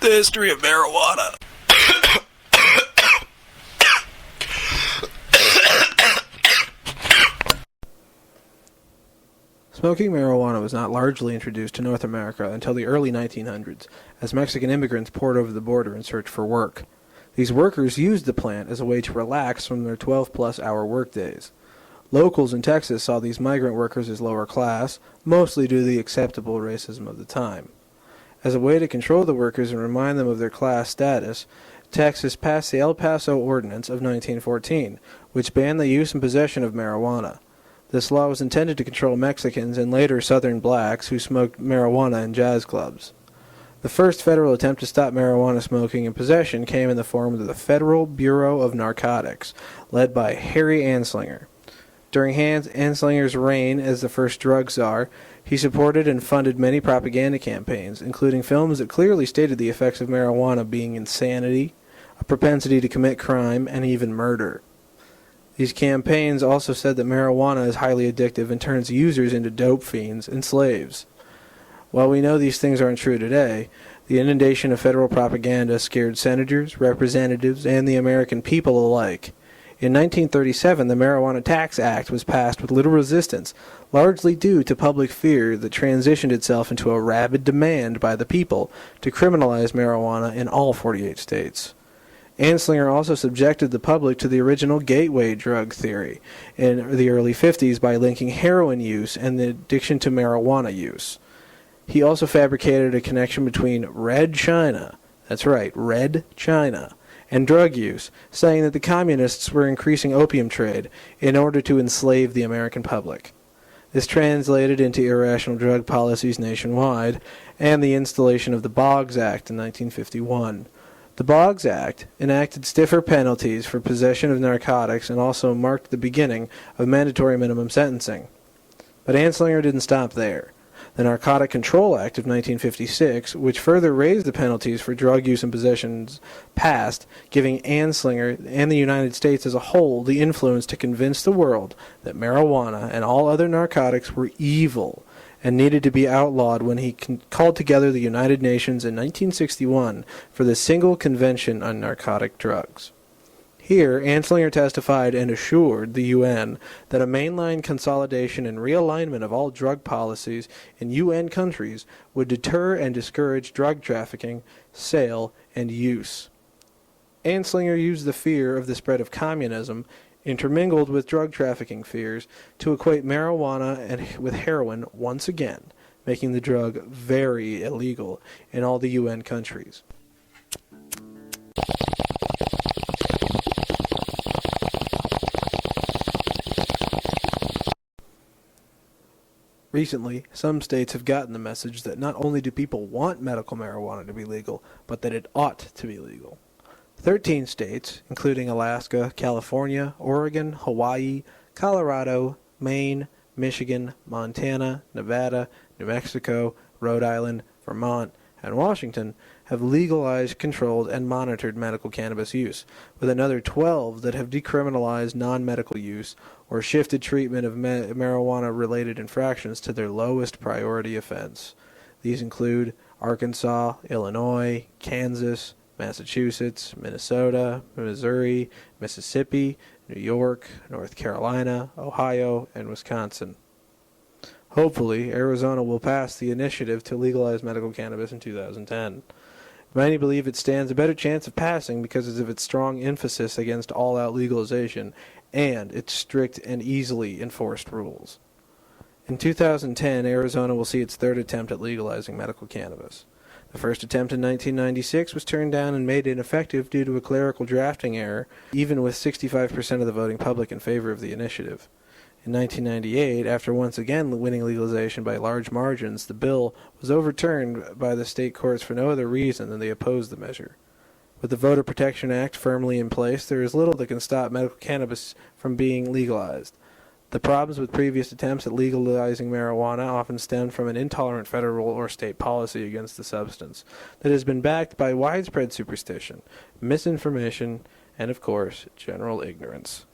The history of marijuana. Smoking marijuana was not largely introduced to North America until the early 1900s, as Mexican immigrants poured over the border in search for work. These workers used the plant as a way to relax from their 12-plus hour workdays. Locals in Texas saw these migrant workers as lower class, mostly due to the acceptable racism of the time. As a way to control the workers and remind them of their class status, Texas passed the El Paso Ordinance of 1914, which banned the use and possession of marijuana. This law was intended to control Mexicans and later Southern blacks who smoked marijuana in jazz clubs. The first federal attempt to stop marijuana smoking and possession came in the form of the Federal Bureau of Narcotics, led by Harry Anslinger. During Anslinger's reign as the first drug czar, he supported and funded many propaganda campaigns, including films that clearly stated the effects of marijuana being insanity, a propensity to commit crime, and even murder. These campaigns also said that marijuana is highly addictive and turns users into dope fiends and slaves. While we know these things aren't true today, the inundation of federal propaganda scared senators, representatives, and the American people alike. In 1937, the Marijuana Tax Act was passed with little resistance, largely due to public fear that transitioned itself into a rabid demand by the people to criminalize marijuana in all 48 states. Anslinger also subjected the public to the original gateway drug theory in the early 50s by linking heroin use and the addiction to marijuana use. He also fabricated a connection between Red China, that's right, Red China, and drug use, saying that the communists were increasing opium trade in order to enslave the American public. This translated into irrational drug policies nationwide and the installation of the Boggs Act in 1951. The Boggs Act enacted stiffer penalties for possession of narcotics and also marked the beginning of mandatory minimum sentencing. But Anslinger didn't stop there. The Narcotic Control Act of 1956, which further raised the penalties for drug use and possessions, passed, giving Anslinger and the United States as a whole the influence to convince the world that marijuana and all other narcotics were evil and needed to be outlawed when he called together the United Nations in 1961 for the Single Convention on Narcotic Drugs. Here, Anslinger testified and assured the UN that a mainline consolidation and realignment of all drug policies in UN countries would deter and discourage drug trafficking, sale, and use. Anslinger used the fear of the spread of communism, intermingled with drug trafficking fears, to equate marijuana with heroin once again, making the drug very illegal in all the UN countries. Recently, some states have gotten the message that not only do people want medical marijuana to be legal, but that it ought to be legal. 13 states, including Alaska, California, Oregon, Hawaii, Colorado, Maine, Michigan, Montana, Nevada, New Mexico, Rhode Island, Vermont, and Washington, have legalized, controlled, and monitored medical cannabis use, with another 12 that have decriminalized non-medical use or shifted treatment of marijuana-related infractions to their lowest priority offense. These include Arkansas, Illinois, Kansas, Massachusetts, Minnesota, Missouri, Mississippi, New York, North Carolina, Ohio, and Wisconsin. Hopefully, Arizona will pass the initiative to legalize medical cannabis in 2010. Many believe it stands a better chance of passing because of its strong emphasis against all-out legalization and its strict and easily enforced rules. In 2010, Arizona will see its third attempt at legalizing medical cannabis. The first attempt in 1996 was turned down and made ineffective due to a clerical drafting error, even with 65% of the voting public in favor of the initiative. In 1998, after once again winning legalization by large margins, the bill was overturned by the state courts for no other reason than they opposed the measure. With the Voter Protection Act firmly in place, there is little that can stop medical cannabis from being legalized. The problems with previous attempts at legalizing marijuana often stem from an intolerant federal or state policy against the substance that has been backed by widespread superstition, misinformation, and, of course, general ignorance.